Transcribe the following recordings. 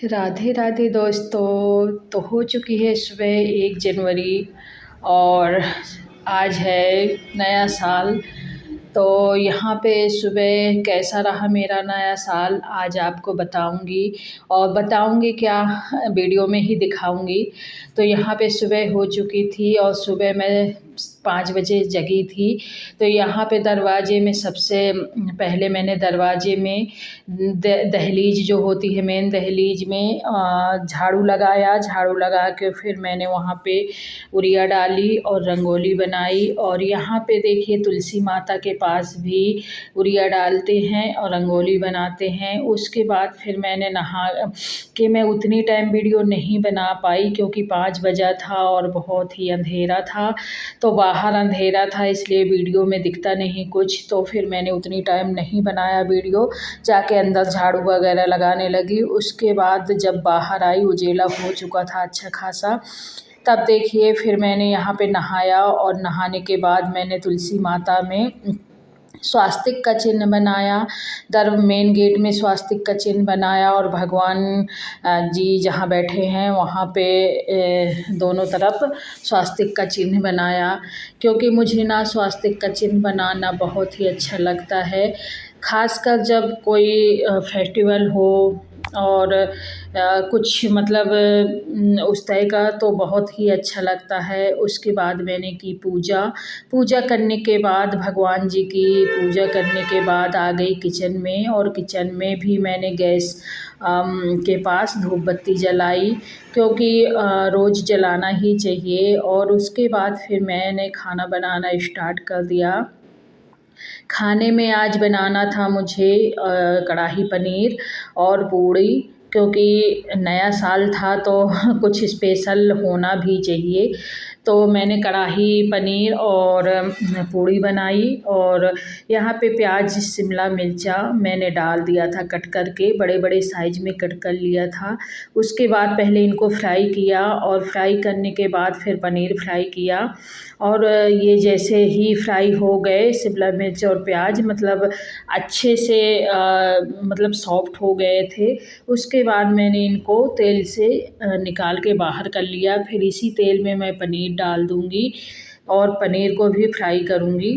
राधे राधे दोस्तों। तो हो चुकी है सुबह 1 जनवरी और आज है नया साल। तो यहाँ पे सुबह कैसा रहा मेरा नया साल आज आपको बताऊंगी और बताऊंगी क्या, वीडियो में ही दिखाऊंगी। तो यहाँ पे सुबह हो चुकी थी और सुबह मैं 5 बजे जगी थी। तो यहाँ पे दरवाजे में सबसे पहले मैंने दरवाजे में दहलीज जो होती है मेन दहलीज में झाड़ू लगाया। झाड़ू लगा के फिर मैंने वहाँ पे उरिया डाली और रंगोली बनाई। और यहाँ पे देखिए तुलसी माता के पास भी उरिया डालते हैं और रंगोली बनाते हैं। उसके बाद फिर मैंने नहा के मैं उतनी टाइम वीडियो नहीं बना पाई क्योंकि 5 बजा था और बहुत ही अंधेरा था। तो बाहर अंधेरा था इसलिए वीडियो में दिखता नहीं कुछ। तो फिर मैंने उतनी टाइम नहीं बनाया वीडियो, जाके अंदर झाड़ू वगैरह लगाने लगी। उसके बाद जब बाहर आई उजेला हो चुका था अच्छा खासा। तब देखिए फिर मैंने यहाँ पे नहाया और नहाने के बाद मैंने तुलसी माता में स्वास्तिक का चिन्ह बनाया। मेन गेट में स्वास्तिक का चिन्ह बनाया और भगवान जी जहाँ बैठे हैं वहाँ पे दोनों तरफ स्वास्तिक का चिन्ह बनाया। क्योंकि मुझे ना स्वास्तिक का चिन्ह बनाना बहुत ही अच्छा लगता है, ख़ासकर जब कोई फेस्टिवल हो और कुछ मतलब उस तरह का, तो बहुत ही अच्छा लगता है। उसके बाद मैंने की पूजा करने के बाद भगवान जी की पूजा करने के बाद आ गई किचन में। और किचन में भी मैंने गैस के पास धूप बत्ती जलाई क्योंकि रोज़ जलाना ही चाहिए। और उसके बाद फिर मैंने खाना बनाना स्टार्ट कर दिया। खाने में आज बनाना था मुझे कढ़ाई पनीर और पूड़ी, क्योंकि नया साल था तो कुछ स्पेशल होना भी चाहिए। तो मैंने कढ़ाई पनीर और पूड़ी बनाई। और यहाँ पे प्याज शिमला मिर्चा मैंने डाल दिया था कट करके, बड़े बड़े साइज़ में कट कर लिया था। उसके बाद पहले इनको फ्राई किया और फ्राई करने के बाद फिर पनीर फ्राई किया। और ये जैसे ही फ्राई हो गए शिमला मिर्च और प्याज मतलब अच्छे से मतलब सॉफ्ट हो गए थे। उसके बाद मैंने इनको तेल से निकाल के बाहर कर लिया। फिर इसी तेल में मैं पनीर डाल दूँगी और पनीर को भी फ्राई करूँगी।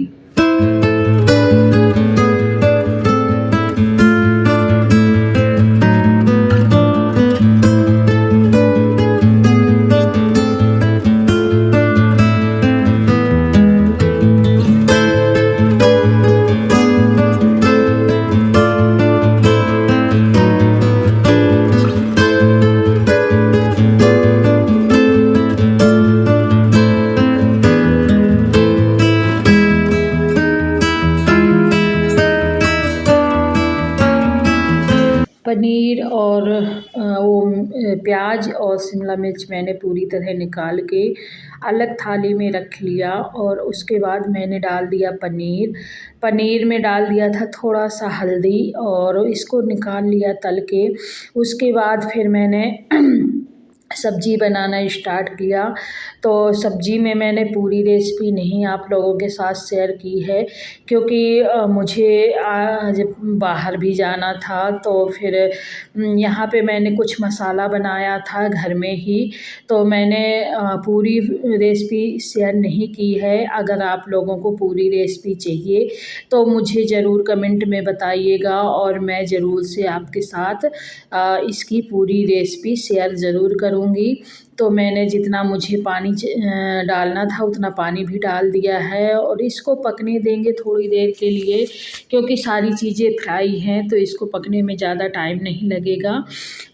पनीर और वो प्याज और शिमला मिर्च मैंने पूरी तरह निकाल के अलग थाली में रख लिया। और उसके बाद मैंने डाल दिया पनीर में डाल दिया था थोड़ा सा हल्दी और इसको निकाल लिया तल के। उसके बाद फिर मैंने सब्ज़ी बनाना स्टार्ट किया। तो सब्ज़ी में मैंने पूरी रेसिपी नहीं आप लोगों के साथ शेयर की है क्योंकि मुझे आज बाहर भी जाना था। तो फिर यहाँ पे मैंने कुछ मसाला बनाया था घर में ही, तो मैंने पूरी रेसिपी शेयर नहीं की है। अगर आप लोगों को पूरी रेसिपी चाहिए तो मुझे ज़रूर कमेंट में बताइएगा और मैं ज़रूर से आपके साथ इसकी पूरी रेसिपी शेयर ज़रूर करूँगी। तो मैंने जितना मुझे पानी डालना था उतना पानी भी डाल दिया है और इसको पकने देंगे थोड़ी देर के लिए, क्योंकि सारी चीज़ें फ्राई हैं तो इसको पकने में ज़्यादा टाइम नहीं लगेगा।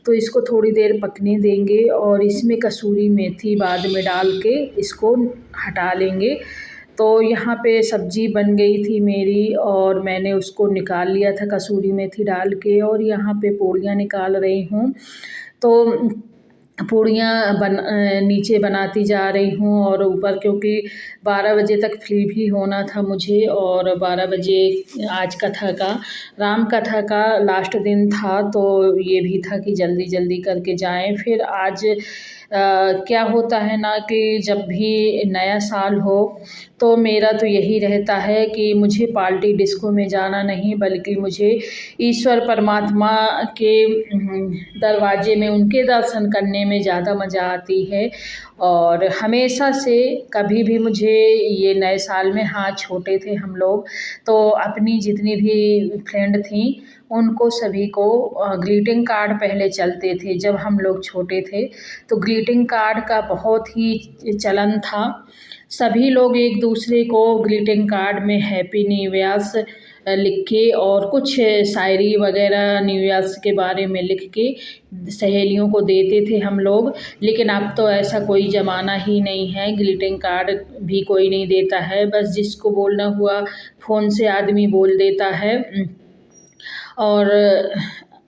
तो इसको थोड़ी देर पकने देंगे और इसमें कसूरी मेथी बाद में डाल के इसको हटा लेंगे। तो यहाँ पे सब्ज़ी बन गई थी मेरी और मैंने उसको निकाल लिया था कसूरी मेथी डाल के। और यहाँ पे पूड़ियाँ निकाल रही हूँ। तो पूड़ियाँ नीचे बनाती जा रही हूँ और ऊपर, क्योंकि 12 बजे तक फ्री भी होना था मुझे। और 12 बजे आज कथा का राम कथा का लास्ट दिन था, तो ये भी था कि जल्दी जल्दी करके जाएं। फिर आज क्या होता है ना कि जब भी नया साल हो तो मेरा तो यही रहता है कि मुझे पार्टी डिस्को में जाना नहीं, बल्कि मुझे ईश्वर परमात्मा के दरवाजे में उनके दर्शन करने में ज़्यादा मज़ा आती है। और हमेशा से कभी भी मुझे ये नए साल में, हाँ छोटे थे हम लोग तो अपनी जितनी भी फ्रेंड थीं उनको सभी को ग्रीटिंग कार्ड पहले चलते थे जब हम लोग छोटे थे, तो ग्रीटिंग कार्ड का बहुत ही चलन था। सभी लोग एक दूसरे को ग्रीटिंग कार्ड में हैप्पी न्यू ईयर्स लिख के और कुछ शायरी वगैरह न्यू ईयर्स के बारे में लिख के सहेलियों को देते थे हम लोग। लेकिन अब तो ऐसा कोई ज़माना ही नहीं है, ग्रीटिंग कार्ड भी कोई नहीं देता है, बस जिसको बोलना हुआ फ़ोन से आदमी बोल देता है। और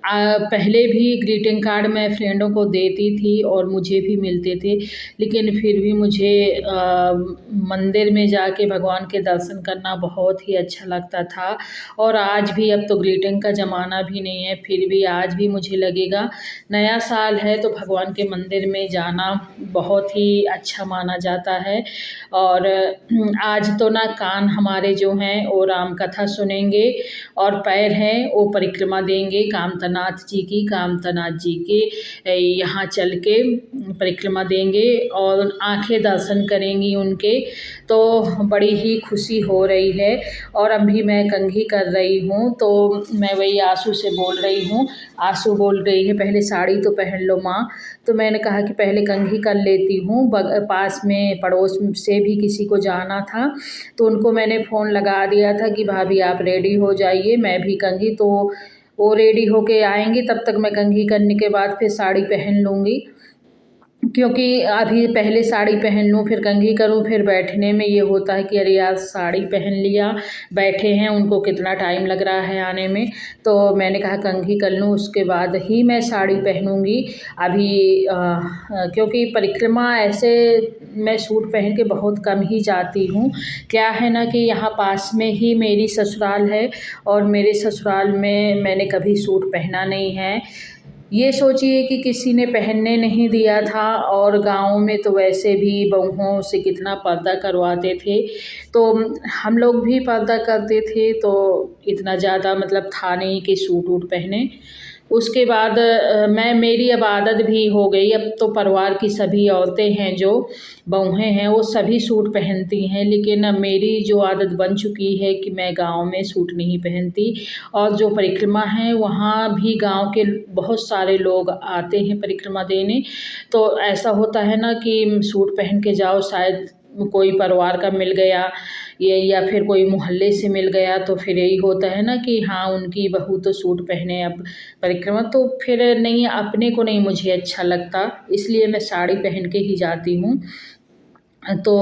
पहले भी ग्रीटिंग कार्ड मैं फ्रेंडों को देती थी और मुझे भी मिलते थे, लेकिन फिर भी मुझे मंदिर में जाके भगवान के दर्शन करना बहुत ही अच्छा लगता था। और आज भी, अब तो ग्रीटिंग का ज़माना भी नहीं है, फिर भी आज भी मुझे लगेगा नया साल है तो भगवान के मंदिर में जाना बहुत ही अच्छा माना जाता है। और आज तो ना कान हमारे जो हैं वो राम कथा सुनेंगे और पैर हैं वो परिक्रमा देंगे कामतनाथ जी की, कामतनाथ जी के यहाँ चल के परिक्रमा देंगे और आंखें दर्शन करेंगी उनके, तो बड़ी ही खुशी हो रही है। और अभी मैं कंघी कर रही हूँ, तो मैं वही आंसू से बोल रही हूँ। आंसू बोल रही है पहले साड़ी तो पहन लो माँ, तो मैंने कहा कि पहले कंघी कर लेती हूँ। पास में पड़ोस से भी किसी को जाना था तो उनको मैंने फ़ोन लगा दिया था कि भाभी आप रेडी हो जाइए, मैं भी कंघी, तो वो रेडी होके आएंगी, तब तक मैं कंघी करने के बाद फिर साड़ी पहन लूँगी। क्योंकि अभी पहले साड़ी पहन लूँ फिर कंघी करूँ, फिर बैठने में ये होता है कि अरे यार साड़ी पहन लिया, बैठे हैं, उनको कितना टाइम लग रहा है आने में, तो मैंने कहा कंघी कर लूँ उसके बाद ही मैं साड़ी पहनूँगी। अभी क्योंकि परिक्रमा ऐसे मैं सूट पहन के बहुत कम ही जाती हूँ। क्या है ना कि यहाँ पास में ही मेरी ससुराल है और मेरे ससुराल में मैंने कभी सूट पहना नहीं है। ये सोचिए कि किसी ने पहनने नहीं दिया था, और गाँव में तो वैसे भी बहुओं से कितना पर्दा करवाते थे, तो हम लोग भी पर्दा करते थे, तो इतना ज़्यादा मतलब था नहीं कि सूट वूट पहने। उसके बाद मेरी अब आदत भी हो गई, अब तो परिवार की सभी औरतें हैं जो बहुएँ हैं वो सभी सूट पहनती हैं, लेकिन अब मेरी जो आदत बन चुकी है कि मैं गाँव में सूट नहीं पहनती। और जो परिक्रमा है वहाँ भी गाँव के बहुत सारे लोग आते हैं परिक्रमा देने, तो ऐसा होता है ना कि सूट पहन के जाओ, शायद कोई परिवार का मिल गया ये, या फिर कोई मोहल्ले से मिल गया, तो फिर यही होता है ना कि हाँ उनकी बहू तो सूट पहने अब परिक्रमा, तो फिर नहीं, अपने को नहीं मुझे अच्छा लगता, इसलिए मैं साड़ी पहन के ही जाती हूँ। तो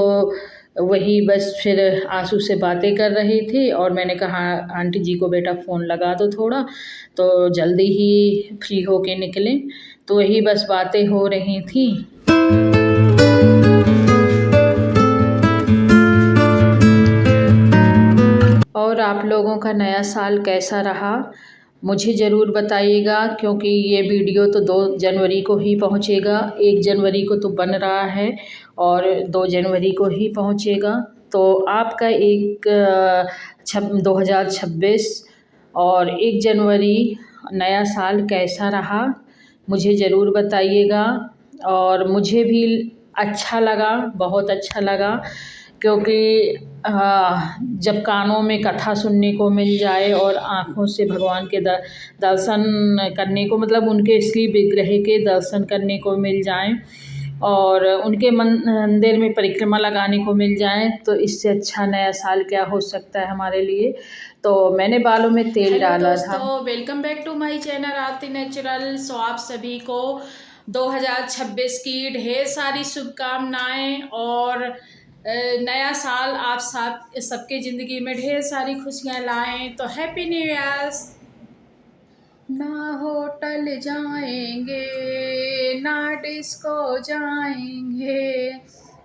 वही बस फिर आंसू से बातें कर रही थी और मैंने कहा आंटी जी को बेटा फ़ोन लगा दो थोड़ा, तो जल्दी ही फ्री होके निकले, तो वही बस बातें हो रही थी। और आप लोगों का नया साल कैसा रहा मुझे ज़रूर बताइएगा, क्योंकि ये वीडियो तो 2 जनवरी को ही पहुँचेगा, 1 जनवरी को तो बन रहा है और 2 जनवरी को ही पहुँचेगा। तो आपका 2026 और 1 जनवरी नया साल कैसा रहा मुझे ज़रूर बताइएगा। और मुझे भी अच्छा लगा, बहुत अच्छा लगा, क्योंकि जब कानों में कथा सुनने को मिल जाए और आँखों से भगवान के दर्शन करने को, मतलब उनके श्री विग्रह के दर्शन करने को मिल जाएं और उनके मंदिर में परिक्रमा लगाने को मिल जाए, तो इससे अच्छा नया साल क्या हो सकता है हमारे लिए। तो मैंने बालों में तेल डाला था। Welcome back to my channel Aarti natural. सो आप सभी को 2026 की ढेर सारी शुभकामनाएं और नया साल आप सबके ज़िंदगी में ढेर सारी खुशियां लाएं। तो हैप्पी न्यू ईयर्स। ना होटल जाएंगे ना डिस्को जाएंगे,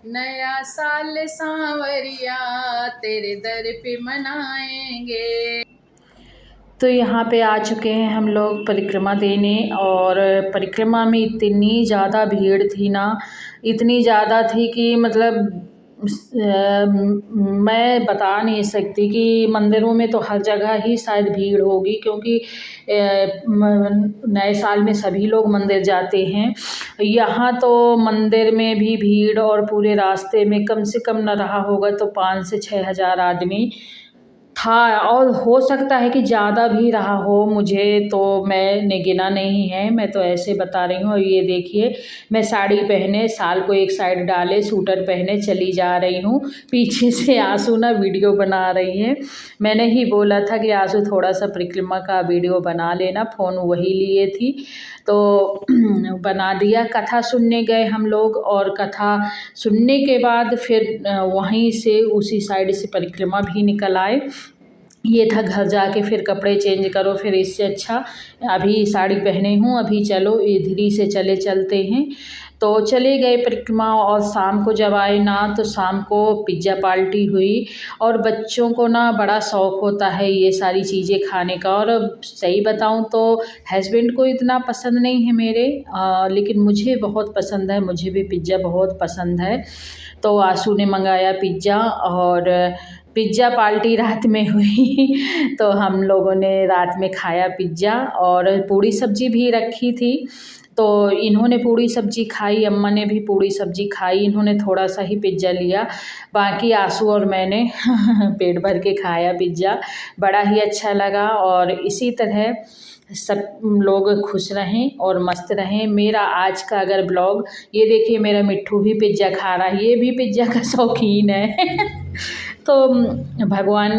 नया साल सांवरिया तेरे दर पे मनाएंगे। तो यहाँ पे आ चुके हैं हम लोग परिक्रमा देने, और परिक्रमा में इतनी ज़्यादा भीड़ थी ना, इतनी ज़्यादा थी कि मतलब मैं बता नहीं सकती कि मंदिरों में तो हर जगह ही शायद भीड़ होगी, क्योंकि नए साल में सभी लोग मंदिर जाते हैं। यहाँ तो मंदिर में भी भीड़, और पूरे रास्ते में कम से कम न रहा होगा तो 5 से 6 हज़ार आदमी था, और हो सकता है कि ज़्यादा भी रहा हो, मुझे तो मैंने गिना नहीं है, मैं तो ऐसे बता रही हूँ। और ये देखिए, मैं साड़ी पहने, शाल को एक साइड डाले, सूटर पहने चली जा रही हूँ। पीछे से आंसू ना वीडियो बना रही है। मैंने ही बोला था कि आंसू थोड़ा सा परिक्रमा का वीडियो बना लेना, फ़ोन वही लिए थी तो बना दिया। कथा सुनने गए हम लोग, और कथा सुनने के बाद फिर वहीं से उसी साइड से परिक्रमा भी निकल आए। ये था घर जाके फिर कपड़े चेंज करो, फिर इससे अच्छा अभी साड़ी पहने हूँ, अभी चलो इधर ही से चलते हैं। तो चले गए परिक्रमा, और शाम को जब आए ना तो शाम को पिज़्ज़ा पार्टी हुई। और बच्चों को ना बड़ा शौक़ होता है ये सारी चीज़ें खाने का, और अब सही बताऊँ तो हस्बैंड को इतना पसंद नहीं है मेरे, लेकिन मुझे बहुत पसंद है, मुझे भी पिज़्ज़ा बहुत पसंद है। तो आशू ने मंगाया पिज़्ज़ा, और पिज़्ज़ा पार्टी रात में हुई तो हम लोगों ने रात में खाया पिज़्ज़ा, और पूड़ी सब्ज़ी भी रखी थी। तो इन्होंने पूड़ी सब्ज़ी खाई, अम्मा ने भी पूड़ी सब्ज़ी खाई, इन्होंने थोड़ा सा ही पिज़्ज़ा लिया, बाकी आशू और मैंने पेट भर के खाया पिज़्ज़ा। बड़ा ही अच्छा लगा, और इसी तरह सब लोग खुश रहें और मस्त रहें। मेरा आज का अगर ब्लॉग, ये देखिए मेरा मिट्ठू भी पिज़्ज़ा खा रहा है, ये भी पिज़्ज़ा का शौकीन है तो भगवान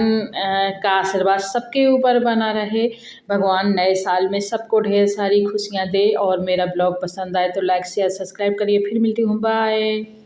का आशीर्वाद सबके ऊपर बना रहे। भगवान नए साल में सबको ढेर सारी खुशियाँ दे। और मेरा ब्लॉग पसंद आए तो लाइक शेयर सब्सक्राइब करिए। फिर मिलती हूँ, बाय।